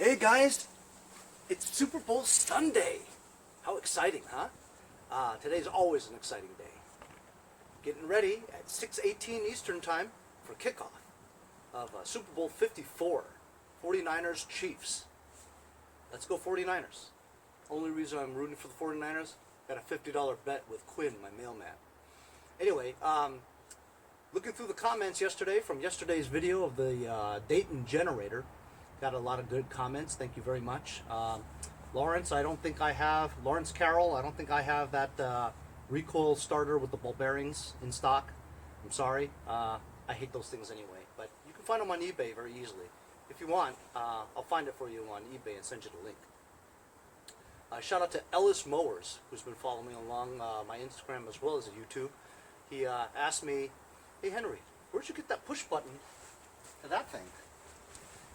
Hey guys, it's Super Bowl Sunday. How exciting, huh? Today's always an exciting day. Getting ready at 6:18 Eastern Time for kickoff of Super Bowl 54, 49ers Chiefs. Let's go 49ers. Only reason I'm rooting for the 49ers, got a $50 bet with Quinn, my mailman. Anyway, looking through the comments yesterday from yesterday's video of the Dayton generator, got a lot of good comments. Thank you very much. Lawrence, Lawrence Carroll, I don't think I have that Recoil starter with the ball bearings in stock. I'm sorry. I hate those things anyway. But you can find them on eBay very easily. If you want, I'll find it for you on eBay and send you the link. Shout out to Ellis Mowers, who's been following me along my Instagram as well as YouTube. He asked me, "Hey Henry, where'd you get that push button to that thing?"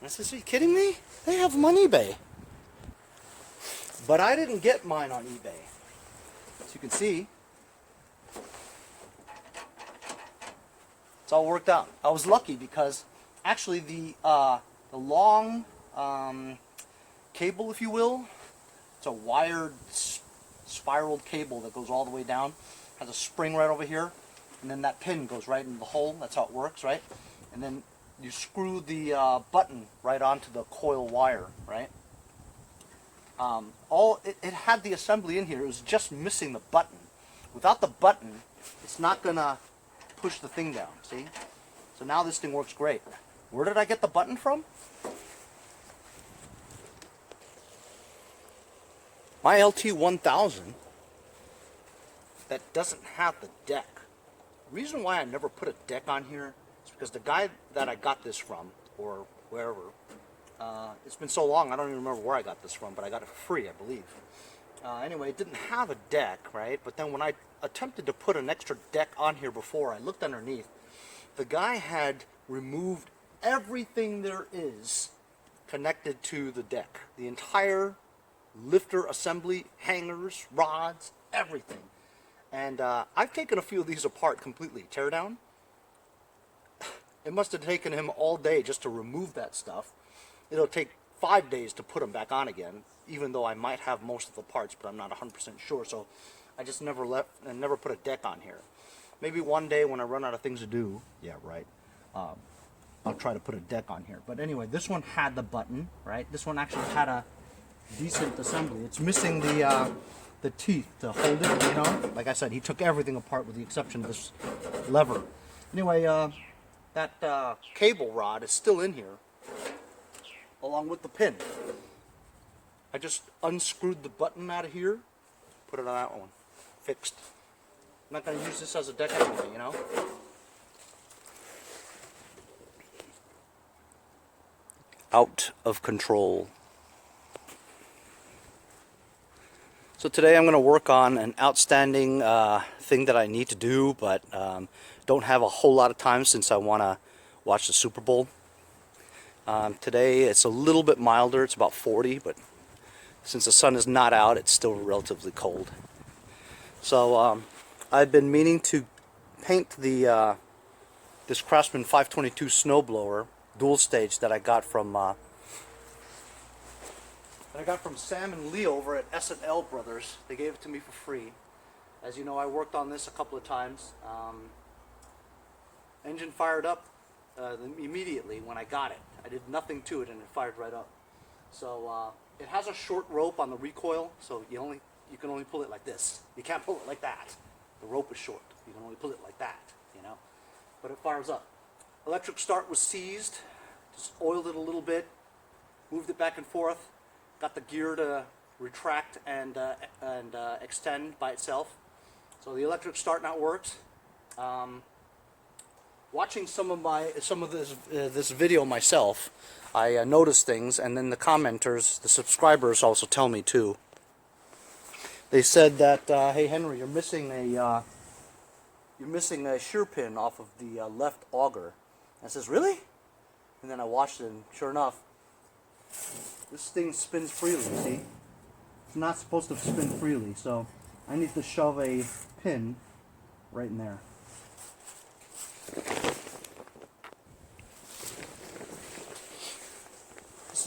And I said, "Are you kidding me? They have them on eBay." But I didn't get mine on eBay. As you can see, it's all worked out. I was lucky because actually the long cable, if you will, it's a wired spiraled cable that goes all the way down, has a spring right over here, and then that pin goes right in the hole. That's how it works, right? And then you screw the button right onto the coil wire, right? It had the assembly in here. It was just missing the button. Without the button, it's not gonna push the thing down. See? So now this thing works great. Where did I get the button from? My LT1000 that doesn't have the deck. The reason why I never put a deck on here is because the guy that I got this from, or wherever, it's been so long I don't even remember where I got this from, but I got it for free, I believe. Anyway, it didn't have a deck, right? But then when I attempted to put an extra deck on here before, I looked underneath. The guy had removed everything there is connected to the deck. The entire lifter assembly, hangers, rods, everything. And I've taken a few of these apart completely. Tear down. It must have taken him all day just to remove that stuff. It'll take 5 days to put them back on again, even though I might have most of the parts, but I'm not 100% sure. So I just never put a deck on here. Maybe one day when I run out of things to do, yeah, right, I'll try to put a deck on here. But anyway, this one had the button, right? This one actually had a decent assembly. It's missing the teeth to hold it, you know? Like I said, he took everything apart with the exception of this lever. Anyway, that cable rod is still in here, along with the pin. I just unscrewed the button out of here, put it on that one. Fixed. I'm not going to use this as a deck anyway, you know? Out of control. So today I'm going to work on an outstanding thing that I need to do, but don't have a whole lot of time since I want to watch the Super Bowl. Today it's a little bit milder, it's about 40, but since the sun is not out, it's still relatively cold. So I've been meaning to paint the this Craftsman 522 Snowblower dual stage that I got from Sam and Lee over at S&L Brothers. They gave it to me for free. As you know, I worked on this a couple of times. Engine fired up immediately when I got it. I did nothing to it and it fired right up. So it has a short rope on the recoil, so you can only pull it like this. You can't pull it like that. The rope is short. You can only pull it like that, you know. But it fires up. Electric start was seized. Just oiled it a little bit, moved it back and forth. Got the gear to retract and extend by itself. So the electric start now works. Watching some of this video myself, I noticed things, and then the commenters, the subscribers, also tell me too. They said that, "Hey Henry, you're missing a shear pin off of the left auger." And I says, "Really?" And then I watched it, and sure enough, this thing spins freely, see? It's not supposed to spin freely, so I need to shove a pin right in there.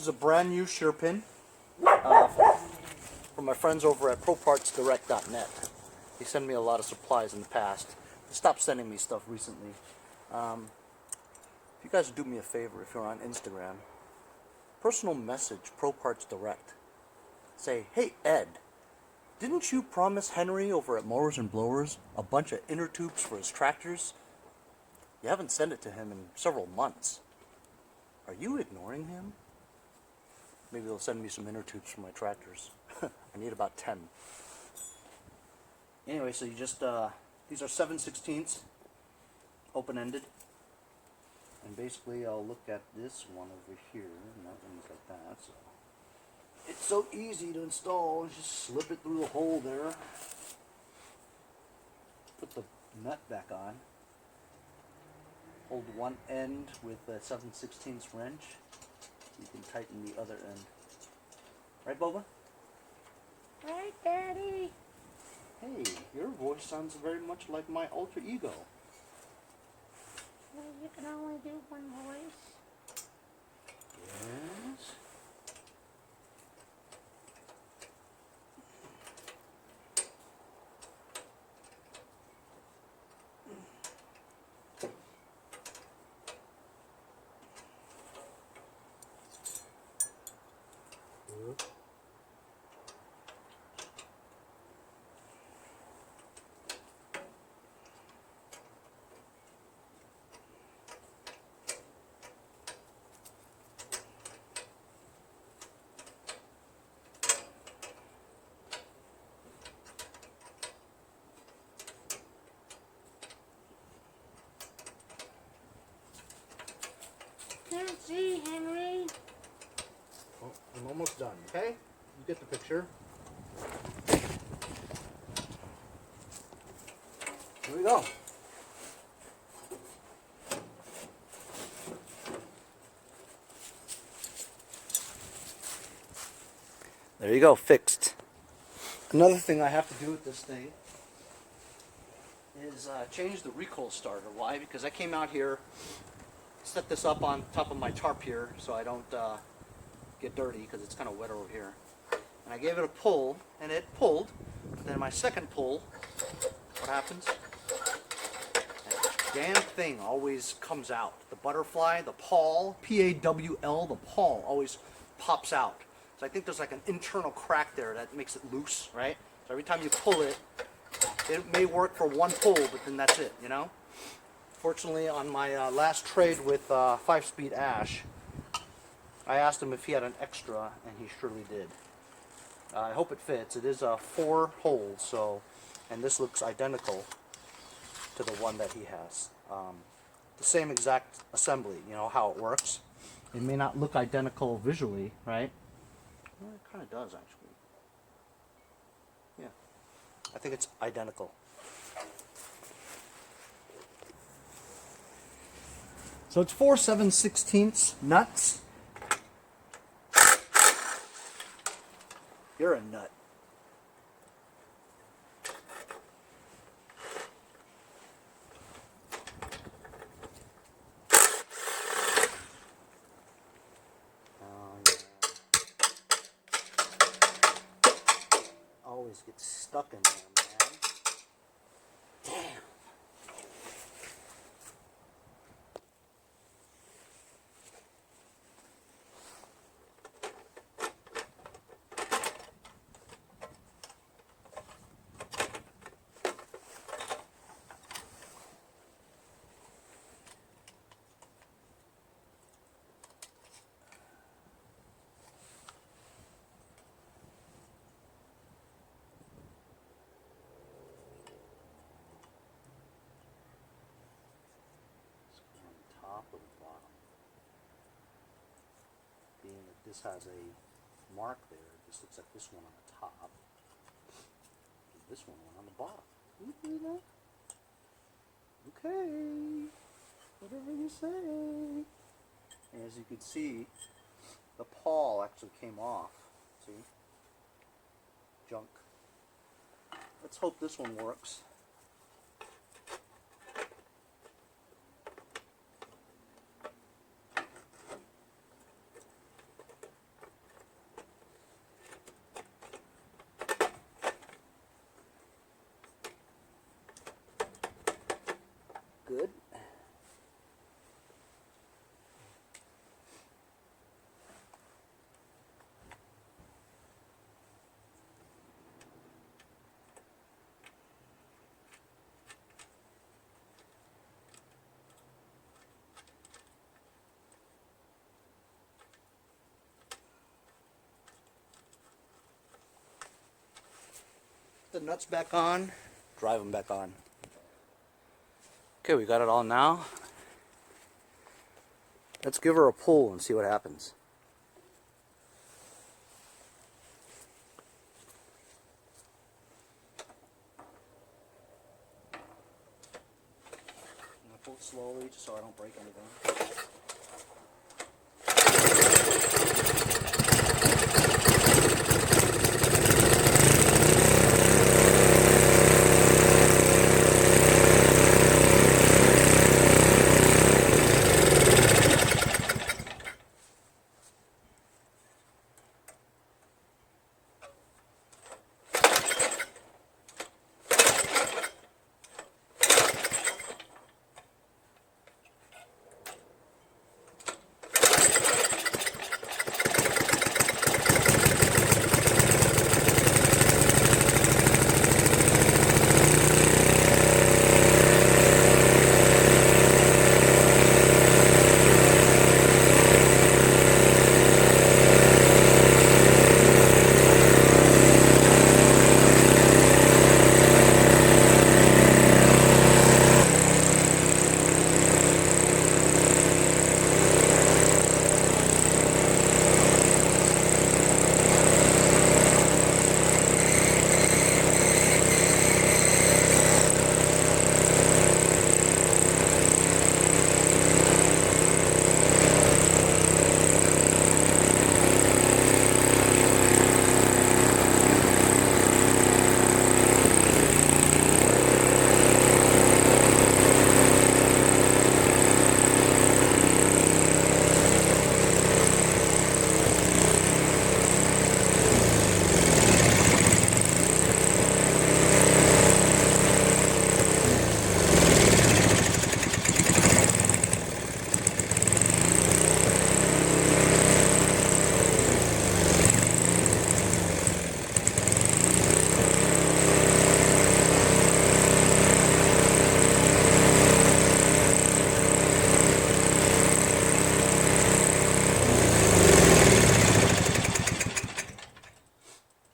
is a brand new shear pin from my friends over at ProPartsDirect.net. They send me a lot of supplies in the past. They stopped sending me stuff recently. If you guys would do me a favor, if you're on Instagram, personal message ProParts Direct. Say, hey Ed, didn't you promise Henry over at Mowers and Blowers a bunch of inner tubes for his tractors? You haven't sent it to him in several months. Are you ignoring him? Maybe they'll send me some inner tubes for my tractors. I need about 10. Anyway, so you just, these are 7/16 open-ended. And basically I'll look at this one over here, and that one's like that. So it's so easy to install, just slip it through the hole there. Put the nut back on. Hold one end with a 7/16 wrench. You can tighten the other end. Right, Boba? Right, Daddy. Hey, your voice sounds very much like my alter ego. Well, you can only do one voice. Yes. Can't see, Henry. Well, I'm almost done, okay? You get the picture. Here we go. There you go, fixed. Another thing I have to do with this thing is change the recoil starter. Why? Because I came out here, set this up on top of my tarp here so I don't get dirty because it's kind of wet over here. And I gave it a pull, and it pulled. Then my second pull, what happens? That damn thing always comes out. The butterfly, the pawl, P-A-W-L, the pawl always pops out. So I think there's like an internal crack there that makes it loose, right? So every time you pull it, it may work for one pull, but then that's it, you know? Fortunately, on my last trade with 5-speed Ash, I asked him if he had an extra, and he surely did. I hope it fits. It is 4 holes, so, and this looks identical to the one that he has. The same exact assembly, you know how it works. It may not look identical visually, right? Well, it kind of does, actually. Yeah, I think it's identical. So it's 4 7/16 nuts. You're a nut. Always gets stuck in there, man. Damn. Top or the bottom. Being that this has a mark there, this looks like this one on the top, and this one on the bottom. Can you do that? Okay, whatever you say. And as you can see, the pawl actually came off. See? Junk. Let's hope this one works. good. The nuts back on, drive them back on. Okay, we got it all now. Let's give her a pull and see what happens. I'm gonna pull it slowly just so I don't break anything.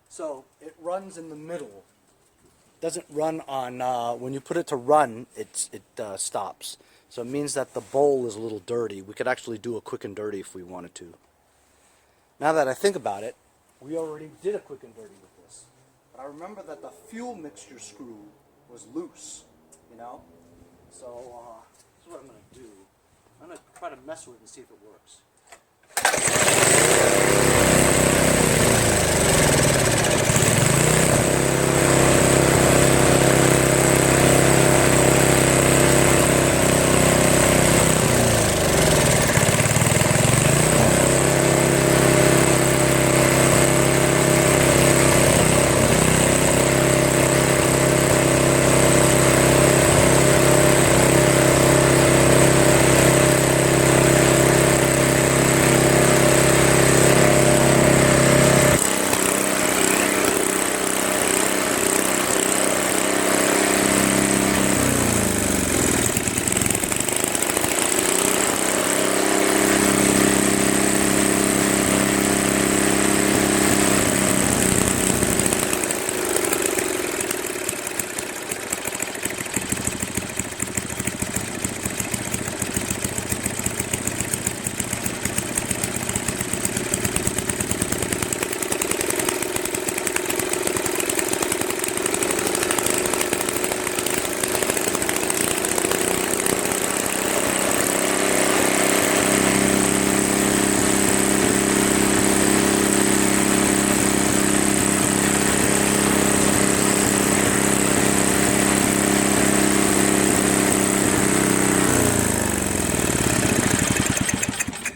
So it runs in the middle. Doesn't run on, when you put it to run, it stops. So it means that the bowl is a little dirty. We could actually do a quick and dirty if we wanted to. Now that I think about it, we already did a quick and dirty with this. But I remember that the fuel mixture screw was loose, you know? So this is what I'm going to do. I'm going to try to mess with it and see if it works.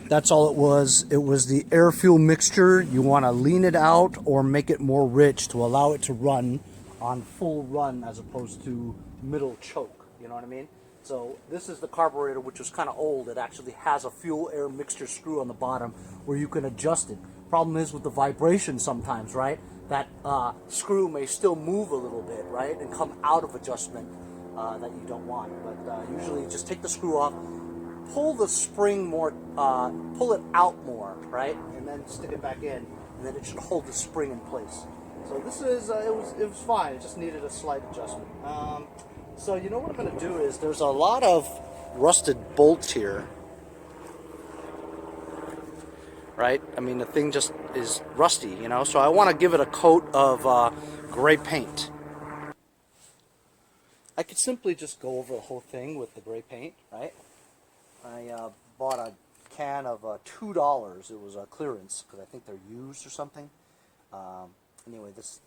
That's all it was. It was the air fuel mixture. You want to lean it out or make it more rich to allow it to run on full run as opposed to middle choke. You know what I mean? So this is the carburetor, which was kind of old. It actually has a fuel-air mixture screw on the bottom where you can adjust it. Problem is with the vibration sometimes, right? That screw may still move a little bit, right? And come out of adjustment that you don't want. But usually just take the screw off, pull the spring more, pull it out more, right? And then stick it back in, and then it should hold the spring in place. So this is, it was fine. It just needed a slight adjustment. So you know what I'm going to do is there's a lot of rusted bolts here, right? I mean, the thing just is rusty, you know, so I want to give it a coat of gray paint. I could simply just go over the whole thing with the gray paint, right? I bought a can of $2. It was a clearance because I think they're used or something. Anyway, this is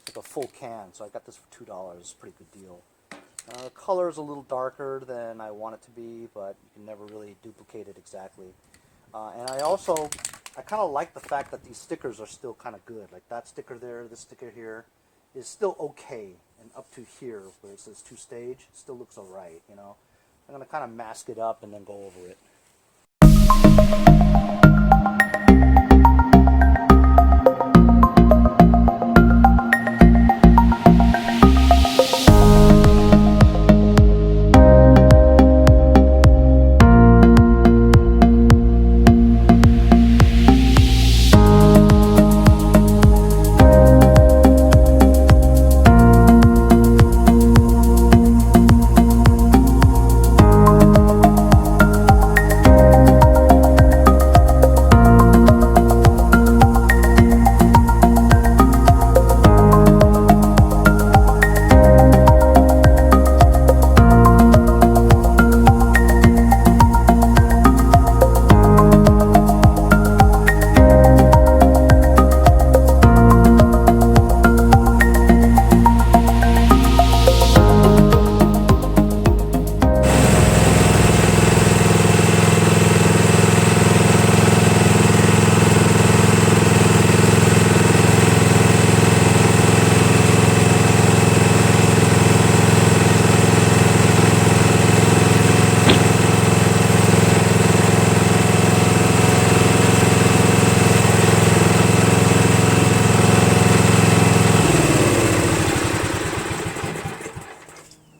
like a full can, so I got this for $2. It's a pretty good deal. The color is a little darker than I want it to be, but you can never really duplicate it exactly. And I kind of like the fact that these stickers are still kind of good. Like that sticker there, this sticker here is still okay. And up to here, where it says 2-stage, still looks alright, you know. I'm going to kind of mask it up and then go over it.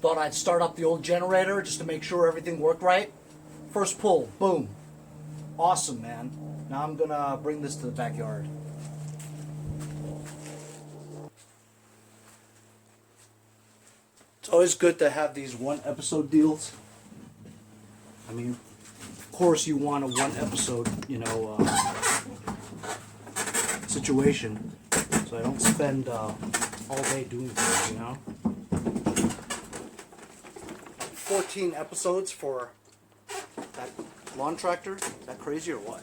Thought I'd start up the old generator just to make sure everything worked right. First pull, boom. Awesome, man. Now I'm gonna bring this to the backyard. It's always good to have these one-episode deals. I mean, of course you want a one-episode, you know, situation, so I don't spend all day doing things, you know. 14 episodes for that lawn tractor? Is that crazy or what?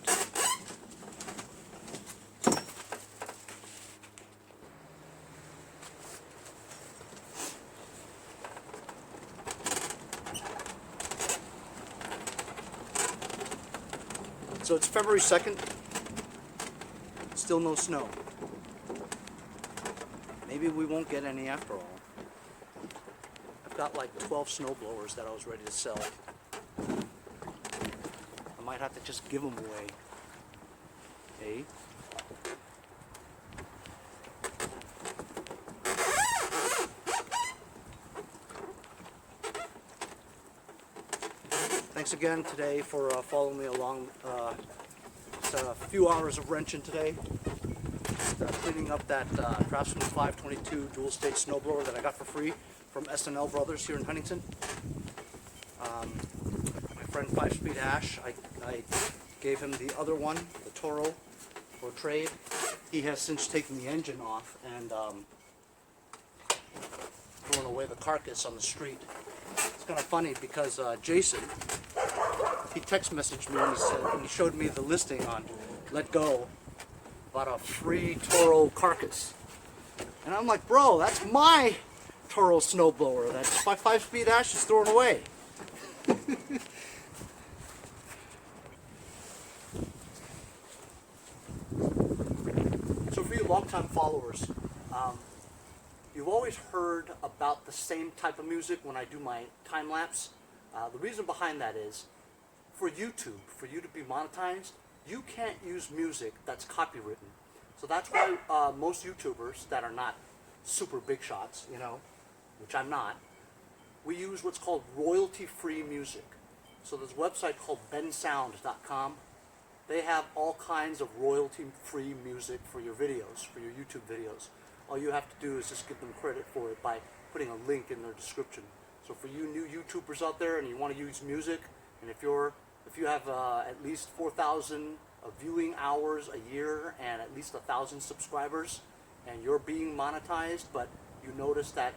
So it's February 2nd. Still no snow. Maybe we won't get any after all. Got like 12 snowblowers that I was ready to sell. I might have to just give them away. Hey? Thanks again today for following me along. It's a few hours of wrenching today. Cleaning up that Craftsman 522 dual stage snowblower that I got for free from SNL Brothers here in Huntington. My friend 5-Speed Ash, I gave him the other one, the Toro, for trade. He has since taken the engine off and thrown away the carcass on the street. It's kind of funny because Jason, he text messaged me and he said, and he showed me the listing on Let Go about a free Toro carcass. And I'm like, bro, that's my Toro snowblower. That's my 5-Speed Ash is thrown away. So for you longtime followers, you've always heard about the same type of music when I do my time lapse. The reason behind that is, for YouTube, for you to be monetized, you can't use music that's copywritten. So that's why most YouTubers that are not super big shots, you know, which I'm not, we use what's called royalty-free music. So there's a website called bensound.com. They have all kinds of royalty-free music for your videos, for your YouTube videos. All you have to do is just give them credit for it by putting a link in their description. So for you new YouTubers out there and you want to use music, and if you have at least 4,000 viewing hours a year and at least 1,000 subscribers, and you're being monetized, but you notice that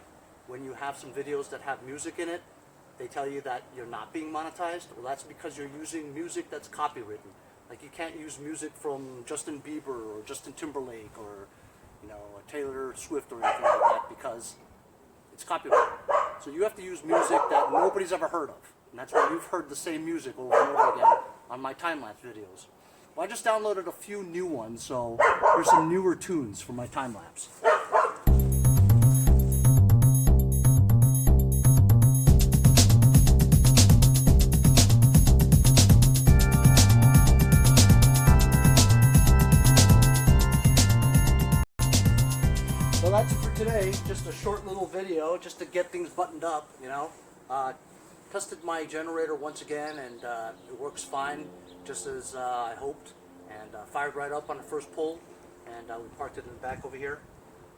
when you have some videos that have music in it, they tell you that you're not being monetized. Well, that's because you're using music that's copywritten. Like, you can't use music from Justin Bieber or Justin Timberlake or, you know, Taylor Swift or anything like that because it's copyrighted. So you have to use music that nobody's ever heard of. And that's why you've heard the same music over and over again on my time-lapse videos. Well, I just downloaded a few new ones, so here's some newer tunes for my time-lapse. So that's it for today. Just a short little video just to get things buttoned up, you know. Tested my generator once again, and it works fine, just as I hoped, and fired right up on the first pull, and we parked it in the back over here.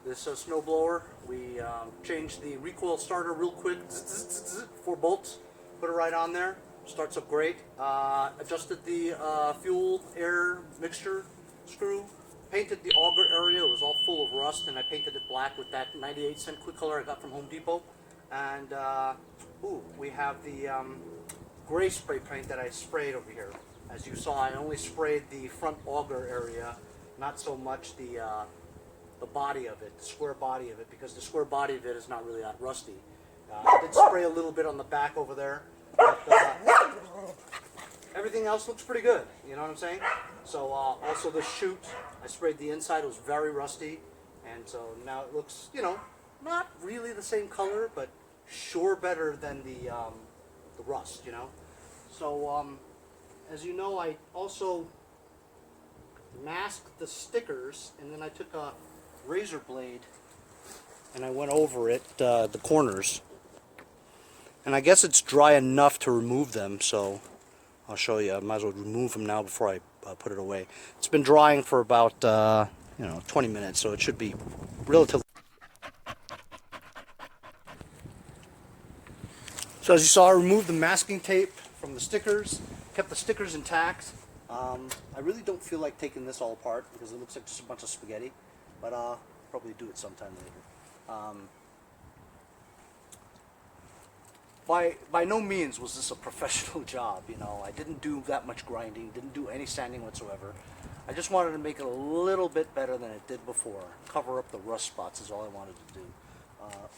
This snowblower, we changed the recoil starter real quick, 4 bolts, put it right on there, starts up great. Adjusted the fuel air mixture screw, painted the auger area. It was all full of rust, and I painted it black with that 98-cent quick color I got from Home Depot. And we have the gray spray paint that I sprayed over here. As you saw, I only sprayed the front auger area, not so much the body of it, the square body of it, because the square body of it is not really that rusty. I did spray a little bit on the back over there, but everything else looks pretty good, you know what I'm saying? So also the chute, I sprayed the inside, it was very rusty, and so now it looks, you know, not really the same color, but sure better than the rust, you know. So as you know, I also masked the stickers, and then I took a razor blade and I went over it, the corners, and I guess it's dry enough to remove them, so I'll show you. I might as well remove them now before I put it away. It's been drying for about 20 minutes, so it should be relatively. So as you saw, I removed the masking tape from the stickers, kept the stickers intact. I really don't feel like taking this all apart because it looks like just a bunch of spaghetti, but I'll probably do it sometime later. By no means was this a professional job, you know. I didn't do that much grinding, didn't do any sanding whatsoever. I just wanted to make it a little bit better than it did before. Cover up the rust spots is all I wanted to do.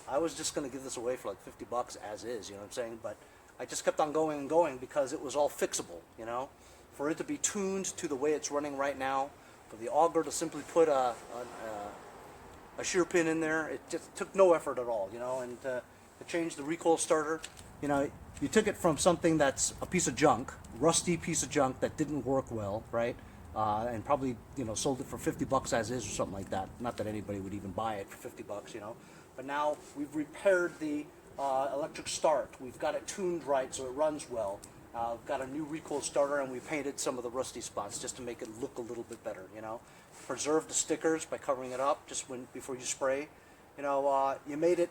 I was just going to give this away for like $50 as is, you know what I'm saying? But I just kept on going and going because it was all fixable, you know? For it to be tuned to the way it's running right now, for the auger to simply put a shear pin in there, it just took no effort at all, you know? And to change the recoil starter, you know, you took it from something that's a piece of junk, rusty piece of junk that didn't work well, right? And probably, you know, sold it for $50 as is or something like that. Not that anybody would even buy it for $50, you know? But now we've repaired the electric start. We've got it tuned right so it runs well. We've got a new recoil starter, and we painted some of the rusty spots just to make it look a little bit better, you know. Preserved the stickers by covering it up just before you spray. You know, you made it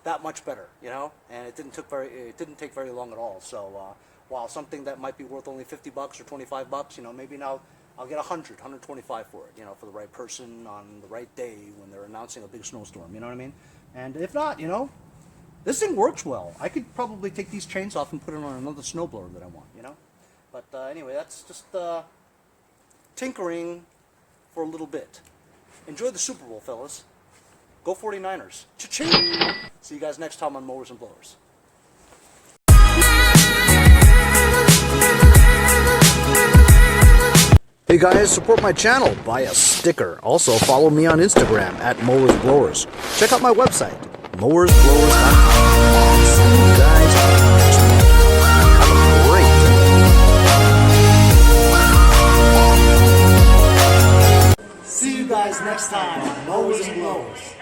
that much better, you know, and it didn't take very long at all. So while something that might be worth only $50 or $25, you know, maybe now I'll get $100, $125 for it, you know, for the right person on the right day when they're announcing a big snowstorm, you know what I mean? And if not, you know, this thing works well. I could probably take these chains off and put it on another snowblower that I want, you know? But anyway, that's just tinkering for a little bit. Enjoy the Super Bowl, fellas. Go 49ers. Cha-ching! See you guys next time on Mowers and Blowers. Hey guys, support my channel. Buy a sticker. Also, follow me on Instagram at Mowers Blowers. Check out my website, mowersblowers.com. See you guys next time. us next time on Mowers and Blowers.